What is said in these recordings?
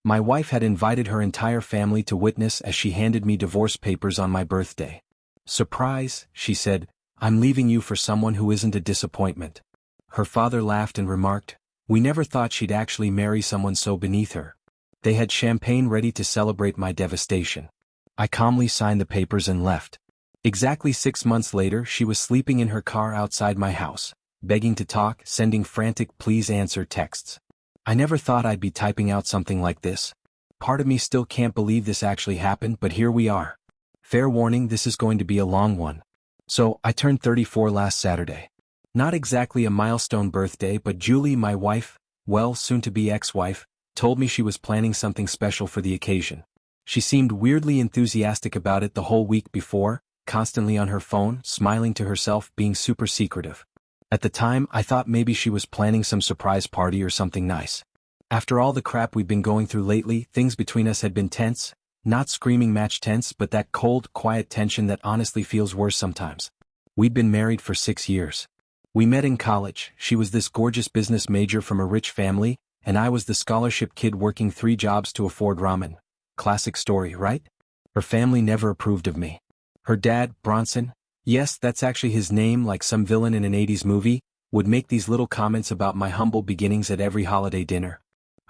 My wife had invited her entire family to witness as she handed me divorce papers on my birthday. "Surprise," she said, "I'm leaving you for someone who isn't a disappointment." Her father laughed and remarked, "We never thought she'd actually marry someone so beneath her." They had champagne ready to celebrate my devastation. I calmly signed the papers and left. Exactly 6 months later, she was sleeping in her car outside my house, begging to talk, sending frantic "please answer" texts. I never thought I'd be typing out something like this. Part of me still can't believe this actually happened, but here we are. Fair warning, this is going to be a long one. So, I turned 34 last Saturday. Not exactly a milestone birthday, but Julie, my wife, well, soon-to-be ex-wife, told me she was planning something special for the occasion. She seemed weirdly enthusiastic about it the whole week before, constantly on her phone, smiling to herself, being super secretive. At the time, I thought maybe she was planning some surprise party or something nice. After all the crap we've been going through lately, things between us had been tense, not screaming match tense, but that cold, quiet tension that honestly feels worse sometimes. We'd been married for 6 years. We met in college. She was this gorgeous business major from a rich family, and I was the scholarship kid working 3 jobs to afford ramen. Classic story, right? Her family never approved of me. Her dad, Bronson, yes, that's actually his name, like some villain in an 80s movie, would make these little comments about my humble beginnings at every holiday dinner.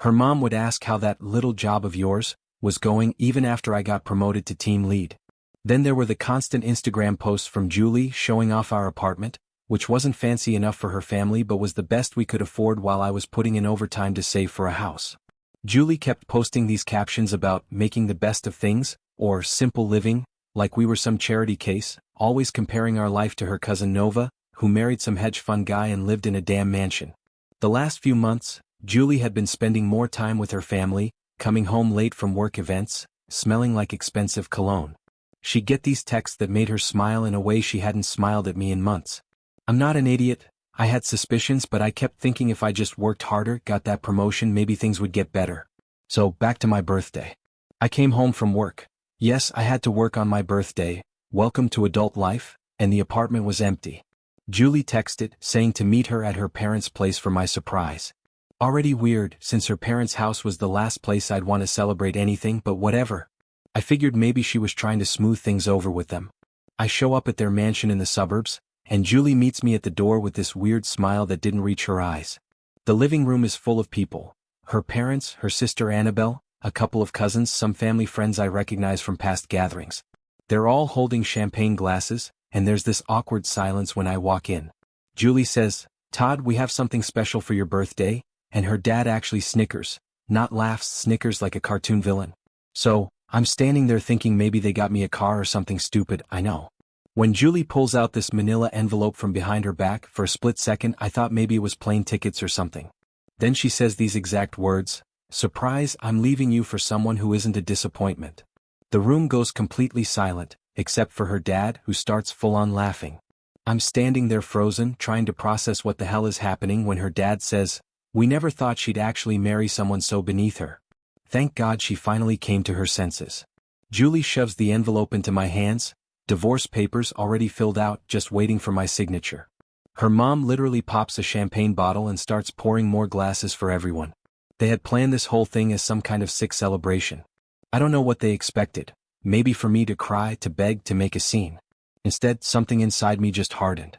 Her mom would ask how that "little job of yours" was going even after I got promoted to team lead. Then there were the constant Instagram posts from Julie showing off our apartment, which wasn't fancy enough for her family but was the best we could afford while I was putting in overtime to save for a house. Julie kept posting these captions about making the best of things, or simple living, like we were some charity case, always comparing our life to her cousin Nova, who married some hedge fund guy and lived in a damn mansion. The last few months, Julie had been spending more time with her family, coming home late from work events, smelling like expensive cologne. She'd get these texts that made her smile in a way she hadn't smiled at me in months. I'm not an idiot. I had suspicions, but I kept thinking if I just worked harder, got that promotion, maybe things would get better. So, back to my birthday. I came home from work. Yes, I had to work on my birthday. Welcome to adult life, and the apartment was empty. Julie texted, saying to meet her at her parents' place for my surprise. Already weird, since her parents' house was the last place I'd want to celebrate anything, but whatever. I figured maybe she was trying to smooth things over with them. I show up at their mansion in the suburbs, and Julie meets me at the door with this weird smile that didn't reach her eyes. The living room is full of people. Her parents, her sister Annabelle, a couple of cousins, some family friends I recognize from past gatherings. They're all holding champagne glasses, and there's this awkward silence when I walk in. Julie says, "Todd, we have something special for your birthday," and her dad actually snickers, not laughs, snickers like a cartoon villain. So, I'm standing there thinking maybe they got me a car or something stupid, I know. When Julie pulls out this manila envelope from behind her back, for a split second I thought maybe it was plane tickets or something. Then she says these exact words, "Surprise, I'm leaving you for someone who isn't a disappointment." The room goes completely silent, except for her dad, who starts full-on laughing. I'm standing there frozen, trying to process what the hell is happening when her dad says, "We never thought she'd actually marry someone so beneath her." Thank God she finally came to her senses. Julie shoves the envelope into my hands, divorce papers already filled out, just waiting for my signature. Her mom literally pops a champagne bottle and starts pouring more glasses for everyone. They had planned this whole thing as some kind of sick celebration. I don't know what they expected, maybe for me to cry, to beg, to make a scene. Instead, something inside me just hardened.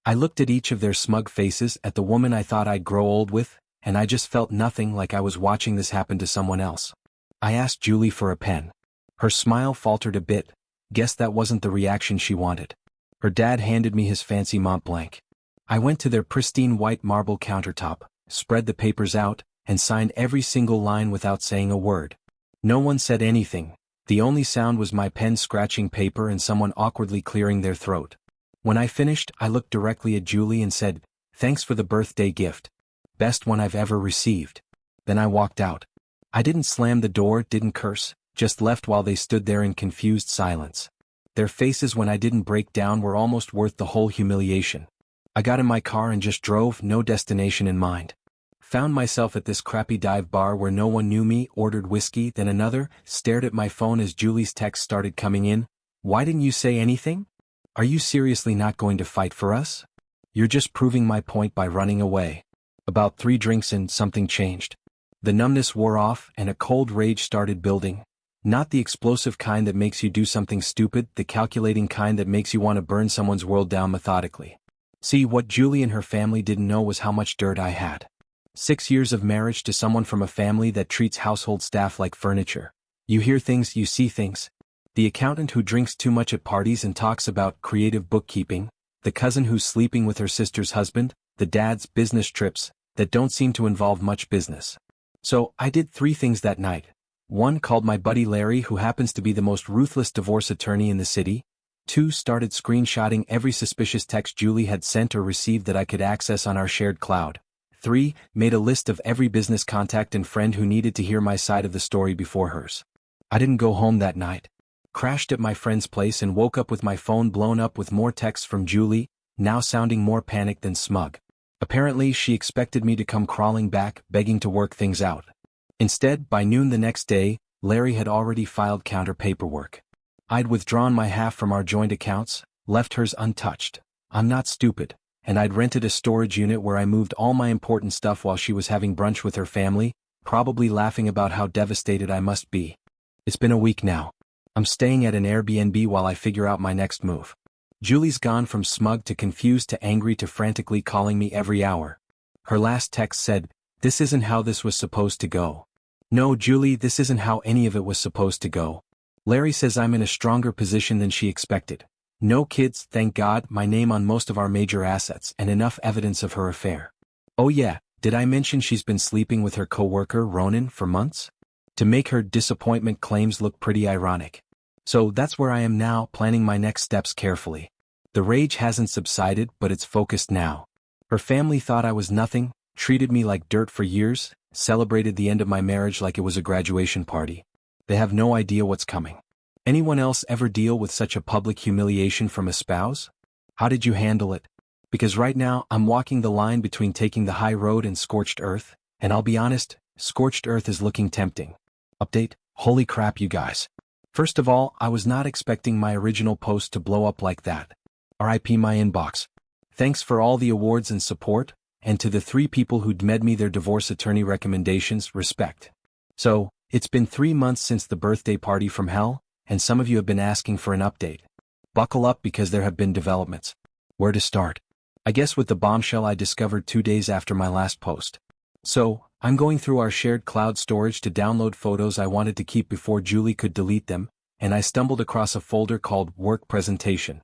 I looked at each of their smug faces, at the woman I thought I'd grow old with, and I just felt nothing, like I was watching this happen to someone else. I asked Julie for a pen. Her smile faltered a bit. Guess that wasn't the reaction she wanted. Her dad handed me his fancy Mont Blanc. I went to their pristine white marble countertop, spread the papers out, and signed every single line without saying a word. No one said anything. The only sound was my pen scratching paper and someone awkwardly clearing their throat. When I finished, I looked directly at Julie and said, "Thanks for the birthday gift. Best one I've ever received." Then I walked out. I didn't slam the door, didn't curse, just left while they stood there in confused silence. Their faces when I didn't break down were almost worth the whole humiliation. I got in my car and just drove, no destination in mind. Found myself at this crappy dive bar where no one knew me, ordered whiskey, then another, stared at my phone as Julie's text started coming in. "Why didn't you say anything? Are you seriously not going to fight for us? You're just proving my point by running away." About 3 drinks in, something changed. The numbness wore off and a cold rage started building. Not the explosive kind that makes you do something stupid, the calculating kind that makes you want to burn someone's world down methodically. See, what Julie and her family didn't know was how much dirt I had. 6 years of marriage to someone from a family that treats household staff like furniture. You hear things, you see things. The accountant who drinks too much at parties and talks about creative bookkeeping, the cousin who's sleeping with her sister's husband, the dad's business trips that don't seem to involve much business. So, I did 3 things that night. 1. Called my buddy Larry, who happens to be the most ruthless divorce attorney in the city. 2. Started screenshotting every suspicious text Julie had sent or received that I could access on our shared cloud. 3. Made a list of every business contact and friend who needed to hear my side of the story before hers. I didn't go home that night. Crashed at my friend's place and woke up with my phone blown up with more texts from Julie, now sounding more panicked than smug. Apparently, she expected me to come crawling back, begging to work things out. Instead, by noon the next day, Larry had already filed counter paperwork. I'd withdrawn my half from our joint accounts, left hers untouched. I'm not stupid, and I'd rented a storage unit where I moved all my important stuff while she was having brunch with her family, probably laughing about how devastated I must be. It's been a week now. I'm staying at an Airbnb while I figure out my next move. Julie's gone from smug to confused to angry to frantically calling me every hour. Her last text said, "This isn't how this was supposed to go." No, Julie, this isn't how any of it was supposed to go. Larry says I'm in a stronger position than she expected. No kids, thank God, my name on most of our major assets, and enough evidence of her affair. Oh yeah, did I mention she's been sleeping with her co-worker, Ronan, for months? To make her disappointment claims look pretty ironic. So that's where I am now, planning my next steps carefully. The rage hasn't subsided, but it's focused now. Her family thought I was nothing, treated me like dirt for years, celebrated the end of my marriage like it was a graduation party. They have no idea what's coming. Anyone else ever deal with such a public humiliation from a spouse? How did you handle it? Because right now, I'm walking the line between taking the high road and scorched earth, and I'll be honest, scorched earth is looking tempting. Update, holy crap you guys. First of all, I was not expecting my original post to blow up like that. RIP my inbox. Thanks for all the awards and support, and to the 3 people who'd med me their divorce attorney recommendations, respect. So, it's been 3 months since the birthday party from hell, and some of you have been asking for an update. Buckle up because there have been developments. Where to start? I guess with the bombshell I discovered 2 days after my last post. So, I'm going through our shared cloud storage to download photos I wanted to keep before Julie could delete them, and I stumbled across a folder called Work Presentation.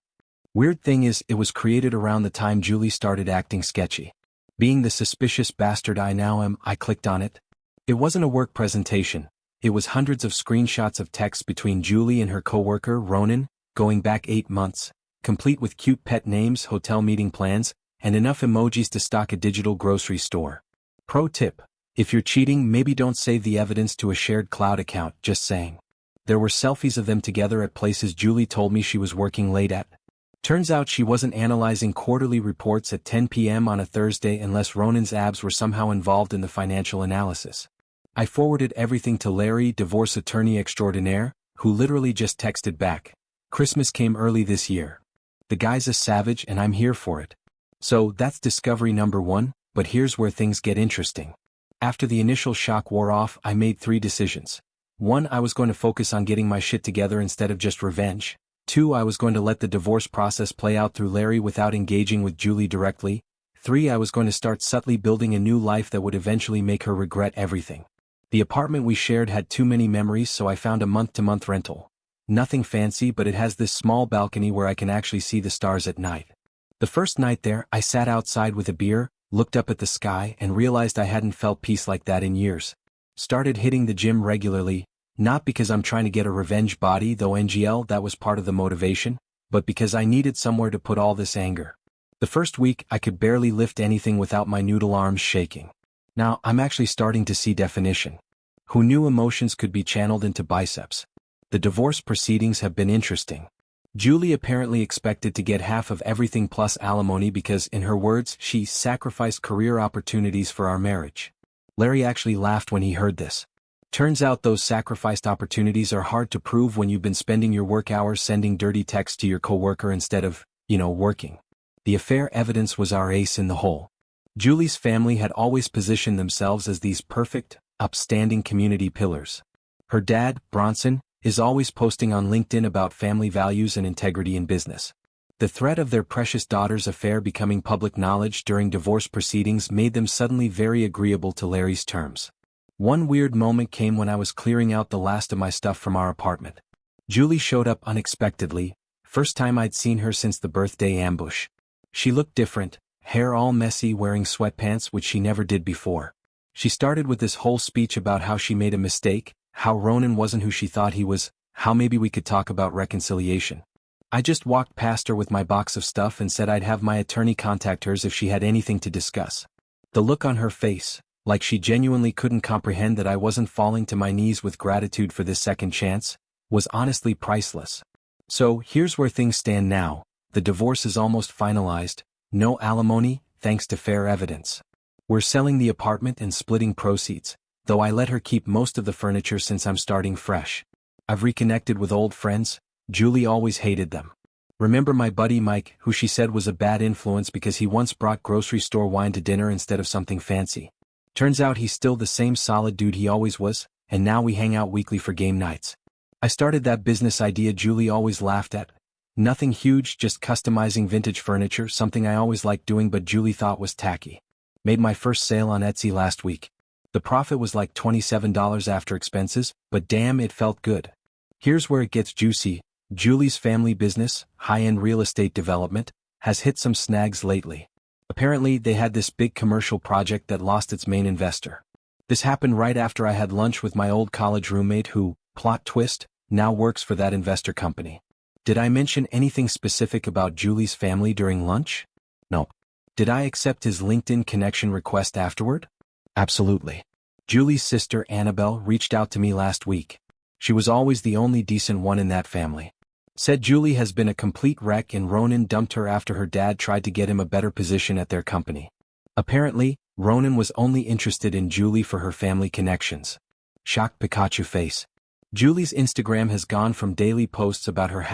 Weird thing is, it was created around the time Julie started acting sketchy. Being the suspicious bastard I now am, I clicked on it. It wasn't a work presentation. It was hundreds of screenshots of text between Julie and her coworker, Ronan, going back 8 months, complete with cute pet names, hotel meeting plans, and enough emojis to stock a digital grocery store. Pro tip: if you're cheating, maybe don't save the evidence to a shared cloud account, just saying. There were selfies of them together at places Julie told me she was working late at. Turns out she wasn't analyzing quarterly reports at 10 p.m. on a Thursday unless Ronan's abs were somehow involved in the financial analysis. I forwarded everything to Larry, divorce attorney extraordinaire, who literally just texted back, "Christmas came early this year. The guy's a savage and I'm here for it." So that's discovery number 1, but here's where things get interesting. After the initial shock wore off, I made 3 decisions. 1. I was going to focus on getting my shit together instead of just revenge. 2. I was going to let the divorce process play out through Larry without engaging with Julie directly. 3. I was going to start subtly building a new life that would eventually make her regret everything. The apartment we shared had too many memories, so I found a month-to-month rental. Nothing fancy, but it has this small balcony where I can actually see the stars at night. The first night there, I sat outside with a beer, looked up at the sky, and realized I hadn't felt peace like that in years. Started hitting the gym regularly, not because I'm trying to get a revenge body, though NGL that was part of the motivation, but because I needed somewhere to put all this anger. The first week, I could barely lift anything without my noodle arms shaking. Now, I'm actually starting to see definition. Who knew emotions could be channeled into biceps? The divorce proceedings have been interesting. Julie apparently expected to get half of everything plus alimony because, in her words, she sacrificed career opportunities for our marriage. Larry actually laughed when he heard this. Turns out those sacrificed opportunities are hard to prove when you've been spending your work hours sending dirty texts to your coworker instead of, working. The affair evidence was our ace in the hole. Julie's family had always positioned themselves as these perfect, upstanding community pillars. Her dad, Bronson, is always posting on LinkedIn about family values and integrity in business. The threat of their precious daughter's affair becoming public knowledge during divorce proceedings made them suddenly very agreeable to Larry's terms. One weird moment came when I was clearing out the last of my stuff from our apartment. Julie showed up unexpectedly, first time I'd seen her since the birthday ambush. She looked different, hair all messy, wearing sweatpants, which she never did before. She started with this whole speech about how she made a mistake, how Ronan wasn't who she thought he was, how maybe we could talk about reconciliation. I just walked past her with my box of stuff and said I'd have my attorney contact her if she had anything to discuss. The look on her face, like she genuinely couldn't comprehend that I wasn't falling to my knees with gratitude for this second chance, was honestly priceless. So, here's where things stand now. The divorce is almost finalized, no alimony, thanks to fair evidence. We're selling the apartment and splitting proceeds, though I let her keep most of the furniture since I'm starting fresh. I've reconnected with old friends. Julie always hated them. Remember my buddy Mike, who she said was a bad influence because he once brought grocery store wine to dinner instead of something fancy. Turns out he's still the same solid dude he always was, and now we hang out weekly for game nights. I started that business idea Julie always laughed at. Nothing huge, just customizing vintage furniture, something I always liked doing but Julie thought was tacky. Made my first sale on Etsy last week. The profit was like $27 after expenses, but damn, it felt good. Here's where it gets juicy. Julie's family business, high-end real estate development, has hit some snags lately. Apparently, they had this big commercial project that lost its main investor. This happened right after I had lunch with my old college roommate who, plot twist, now works for that investor company. Did I mention anything specific about Julie's family during lunch? No. Did I accept his LinkedIn connection request afterward? Absolutely. Julie's sister Annabelle reached out to me last week. She was always the only decent one in that family. Said Julie has been a complete wreck and Ronan dumped her after her dad tried to get him a better position at their company. Apparently, Ronan was only interested in Julie for her family connections. Shocked Pikachu face. Julie's Instagram has gone from daily posts about her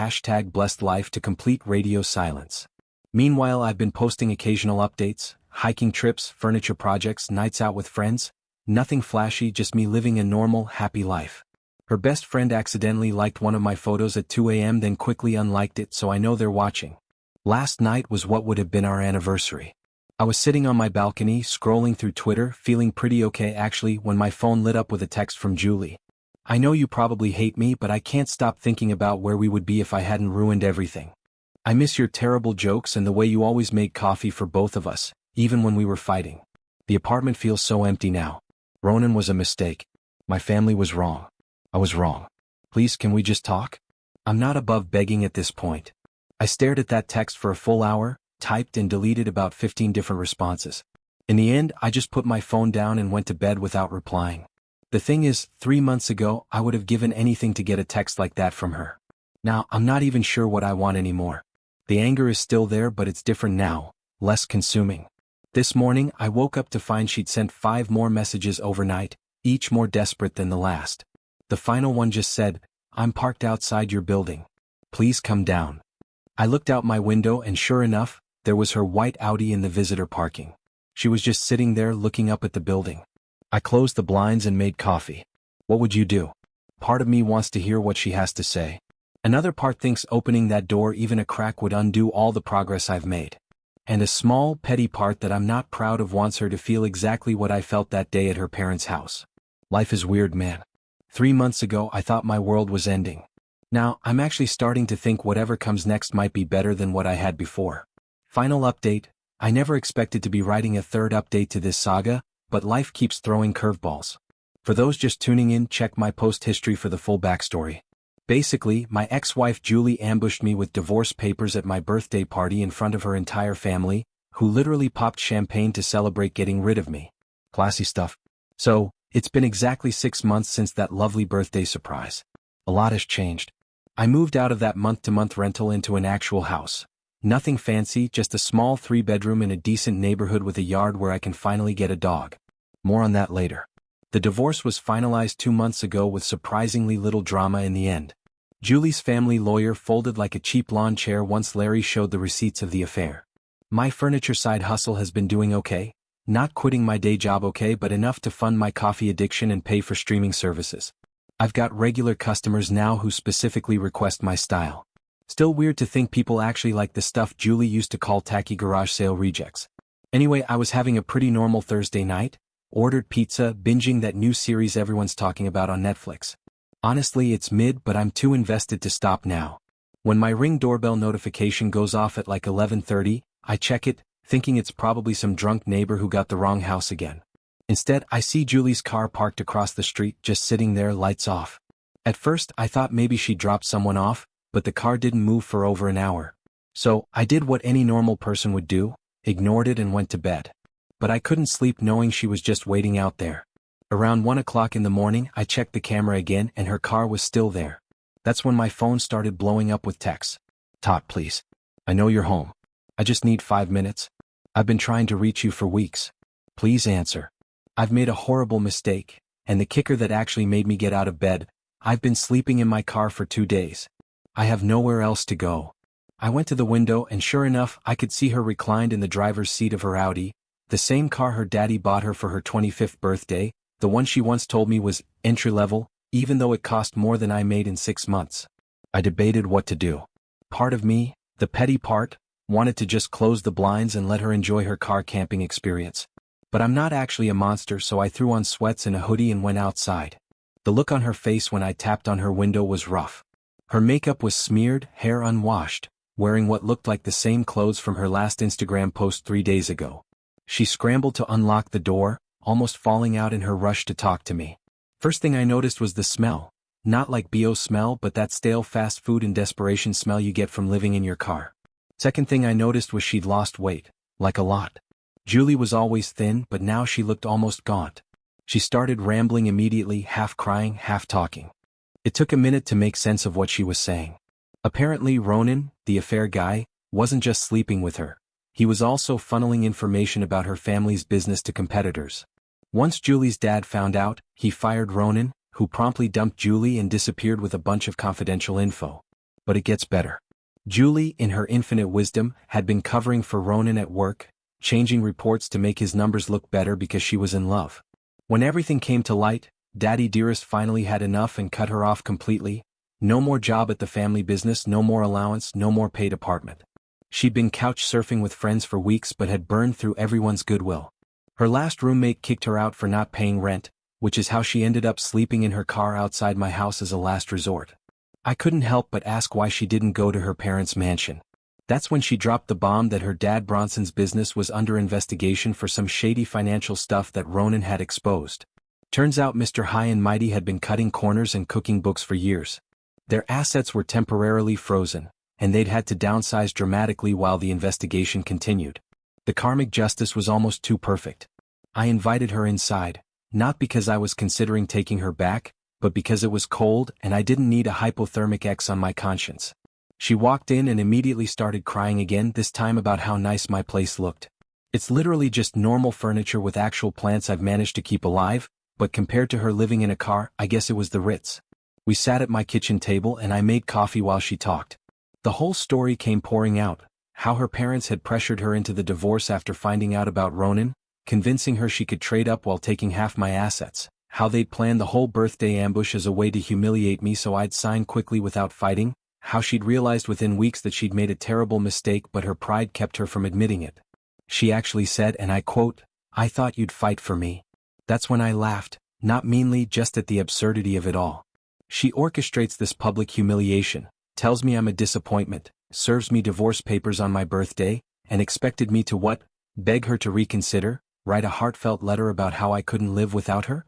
#blessed life to complete radio silence. Meanwhile, I've been posting occasional updates, hiking trips, furniture projects, nights out with friends. Nothing flashy, just me living a normal, happy life. Her best friend accidentally liked one of my photos at 2 a.m. then quickly unliked it, so I know they're watching. Last night was what would have been our anniversary. I was sitting on my balcony, scrolling through Twitter, feeling pretty okay actually, when my phone lit up with a text from Julie. I know you probably hate me, but I can't stop thinking about where we would be if I hadn't ruined everything. I miss your terrible jokes and the way you always made coffee for both of us, even when we were fighting. The apartment feels so empty now. Ronan was a mistake. My family was wrong. I was wrong. Please, can we just talk? I'm not above begging at this point. I stared at that text for a full hour, typed and deleted about 15 different responses. In the end, I just put my phone down and went to bed without replying. The thing is, 3 months ago, I would have given anything to get a text like that from her. Now, I'm not even sure what I want anymore. The anger is still there, but it's different now, less consuming. This morning, I woke up to find she'd sent 5 more messages overnight, each more desperate than the last. The final one just said, "I'm parked outside your building. Please come down." I looked out my window and sure enough, there was her white Audi in the visitor parking. She was just sitting there looking up at the building. I closed the blinds and made coffee. What would you do? Part of me wants to hear what she has to say. Another part thinks opening that door even a crack would undo all the progress I've made. And a small, petty part that I'm not proud of wants her to feel exactly what I felt that day at her parents' house. Life is weird, man. 3 months ago, I thought my world was ending. Now, I'm actually starting to think whatever comes next might be better than what I had before. Final update. I never expected to be writing a third update to this saga, but life keeps throwing curveballs. For those just tuning in, check my post history for the full backstory. Basically, my ex-wife Julie ambushed me with divorce papers at my birthday party in front of her entire family, who literally popped champagne to celebrate getting rid of me. Classy stuff. So, it's been exactly 6 months since that lovely birthday surprise. A lot has changed. I moved out of that month-to-month rental into an actual house. Nothing fancy, just a small 3-bedroom in a decent neighborhood with a yard where I can finally get a dog. More on that later. The divorce was finalized 2 months ago with surprisingly little drama in the end. Julie's family lawyer folded like a cheap lawn chair once Larry showed the receipts of the affair. My furniture side hustle has been doing okay. Not quitting my day job, okay, but enough to fund my coffee addiction and pay for streaming services. I've got regular customers now who specifically request my style. Still weird to think people actually like the stuff Julie used to call tacky garage sale rejects. Anyway, I was having a pretty normal Thursday night, ordered pizza, binging that new series everyone's talking about on Netflix. Honestly, it's mid, but I'm too invested to stop now. When my Ring doorbell notification goes off at like 11:30, I check it, thinking it's probably some drunk neighbor who got the wrong house again. Instead, I see Julie's car parked across the street, just sitting there, lights off. At first, I thought maybe she dropped someone off, but the car didn't move for over an hour. So, I did what any normal person would do, ignored it and went to bed. But I couldn't sleep knowing she was just waiting out there. Around 1 o'clock in the morning, I checked the camera again and her car was still there. That's when my phone started blowing up with texts. Todd, please. I know you're home. I just need 5 minutes. I've been trying to reach you for weeks. Please answer. I've made a horrible mistake, and the kicker that actually made me get out of bed, I've been sleeping in my car for 2 days. I have nowhere else to go. I went to the window and sure enough, I could see her reclined in the driver's seat of her Audi, the same car her daddy bought her for her 25th birthday, the one she once told me was entry-level, even though it cost more than I made in 6 months. I debated what to do. Part of me, the petty part, wanted to just close the blinds and let her enjoy her car camping experience. But I'm not actually a monster, so I threw on sweats and a hoodie and went outside. The look on her face when I tapped on her window was rough. Her makeup was smeared, hair unwashed, wearing what looked like the same clothes from her last Instagram post 3 days ago. She scrambled to unlock the door, almost falling out in her rush to talk to me. First thing I noticed was the smell. Not like BO smell, but that stale fast food and desperation smell you get from living in your car. Second thing I noticed was she'd lost weight, like a lot. Julie was always thin, but now she looked almost gaunt. She started rambling immediately, half crying, half talking. It took a minute to make sense of what she was saying. Apparently Ronan, the affair guy, wasn't just sleeping with her. He was also funneling information about her family's business to competitors. Once Julie's dad found out, he fired Ronan, who promptly dumped Julie and disappeared with a bunch of confidential info. But it gets better. Julie, in her infinite wisdom, had been covering for Ronan at work, changing reports to make his numbers look better because she was in love. When everything came to light, Daddy Dearest finally had enough and cut her off completely. No more job at the family business, no more allowance, no more paid apartment. She'd been couch surfing with friends for weeks but had burned through everyone's goodwill. Her last roommate kicked her out for not paying rent, which is how she ended up sleeping in her car outside my house as a last resort. I couldn't help but ask why she didn't go to her parents' mansion. That's when she dropped the bomb that her dad Bronson's business was under investigation for some shady financial stuff that Ronan had exposed. Turns out Mr. High and Mighty had been cutting corners and cooking books for years. Their assets were temporarily frozen, and they'd had to downsize dramatically while the investigation continued. The karmic justice was almost too perfect. I invited her inside, not because I was considering taking her back, but because it was cold and I didn't need a hypothermic X on my conscience. She walked in and immediately started crying again, this time about how nice my place looked. It's literally just normal furniture with actual plants I've managed to keep alive, but compared to her living in a car, I guess it was the Ritz. We sat at my kitchen table and I made coffee while she talked. The whole story came pouring out, how her parents had pressured her into the divorce after finding out about Ronan, convincing her she could trade up while taking half my assets, how they'd planned the whole birthday ambush as a way to humiliate me so I'd sign quickly without fighting, how she'd realized within weeks that she'd made a terrible mistake but her pride kept her from admitting it. She actually said, and I quote, "I thought you'd fight for me." That's when I laughed, not meanly, just at the absurdity of it all. She orchestrates this public humiliation, tells me I'm a disappointment, serves me divorce papers on my birthday, and expected me to what? Beg her to reconsider, write a heartfelt letter about how I couldn't live without her?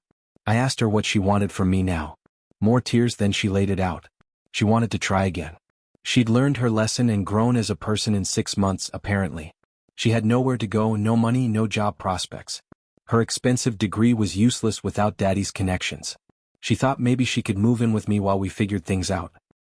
I asked her what she wanted from me now. More tears than she laid it out. She wanted to try again. She'd learned her lesson and grown as a person in 6 months, apparently. She had nowhere to go, no money, no job prospects. Her expensive degree was useless without Daddy's connections. She thought maybe she could move in with me while we figured things out.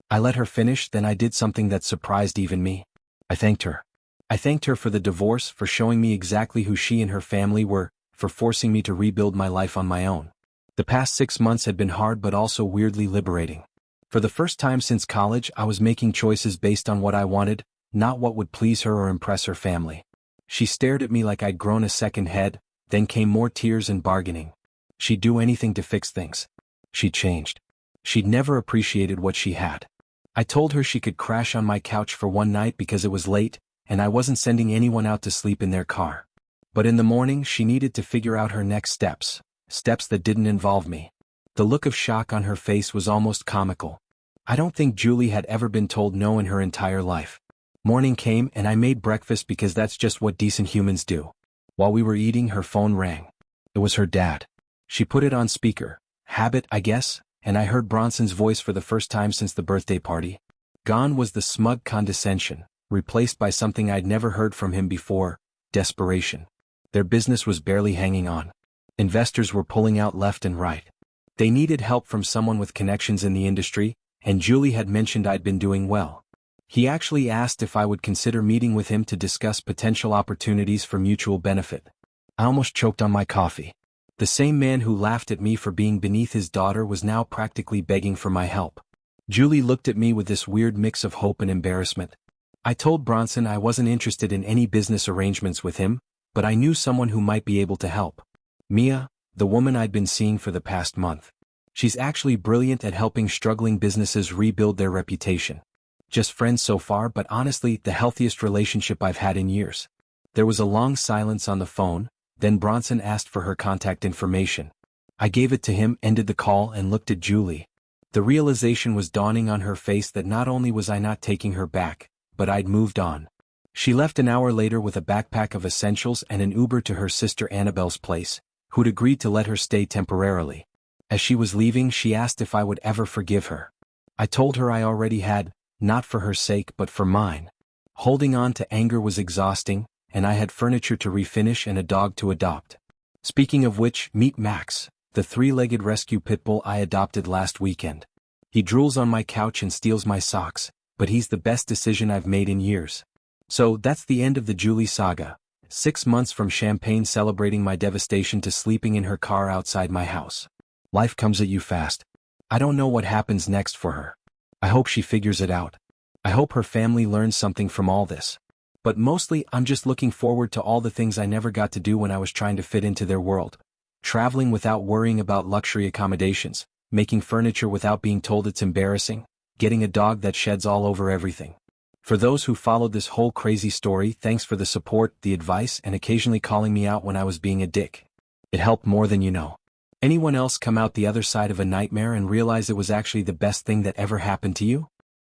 I let her finish, then I did something that surprised even me. I thanked her. I thanked her for the divorce, for showing me exactly who she and her family were, for forcing me to rebuild my life on my own. The past 6 months had been hard but also weirdly liberating. For the first time since college, I was making choices based on what I wanted, not what would please her or impress her family. She stared at me like I'd grown a second head, Then came more tears and bargaining. She'd do anything to fix things. She'd changed. She'd never appreciated what she had. I told her she could crash on my couch for one night because it was late, and I wasn't sending anyone out to sleep in their car. But in the morning she needed to figure out her next steps that didn't involve me. The look of shock on her face was almost comical. I don't think Julie had ever been told no in her entire life. Morning came and I made breakfast because that's just what decent humans do. While we were eating, her phone rang. It was her dad. She put it on speaker. Habit, I guess, and I heard Bronson's voice for the first time since the birthday party. Gone was the smug condescension, replaced by something I'd never heard from him before: desperation. Their business was barely hanging on. Investors were pulling out left and right. They needed help from someone with connections in the industry, and Julie had mentioned I'd been doing well. He actually asked if I would consider meeting with him to discuss potential opportunities for mutual benefit. I almost choked on my coffee. The same man who laughed at me for being beneath his daughter was now practically begging for my help. Julie looked at me with this weird mix of hope and embarrassment. I told Bronson I wasn't interested in any business arrangements with him, but I knew someone who might be able to help. Mia, the woman I'd been seeing for the past month. She's actually brilliant at helping struggling businesses rebuild their reputation. Just friends so far, but honestly, the healthiest relationship I've had in years. There was a long silence on the phone, then Bronson asked for her contact information. I gave it to him, ended the call, and looked at Julie. The realization was dawning on her face that not only was I not taking her back, but I'd moved on. She left an hour later with a backpack of essentials and an Uber to her sister Annabelle's place, who'd agreed to let her stay temporarily. As she was leaving, she asked if I would ever forgive her. I told her I already had, not for her sake but for mine. Holding on to anger was exhausting, and I had furniture to refinish and a dog to adopt. Speaking of which, meet Max, the three-legged rescue pit bull I adopted last weekend. He drools on my couch and steals my socks, but he's the best decision I've made in years. So that's the end of the Julie saga. 6 months from champagne celebrating my devastation to sleeping in her car outside my house. Life comes at you fast. I don't know what happens next for her. I hope she figures it out. I hope her family learns something from all this. But mostly, I'm just looking forward to all the things I never got to do when I was trying to fit into their world. Traveling without worrying about luxury accommodations, making furniture without being told it's embarrassing, getting a dog that sheds all over everything. For those who followed this whole crazy story, thanks for the support, the advice, and occasionally calling me out when I was being a dick. It helped more than you know. Anyone else come out the other side of a nightmare and realize it was actually the best thing that ever happened to you?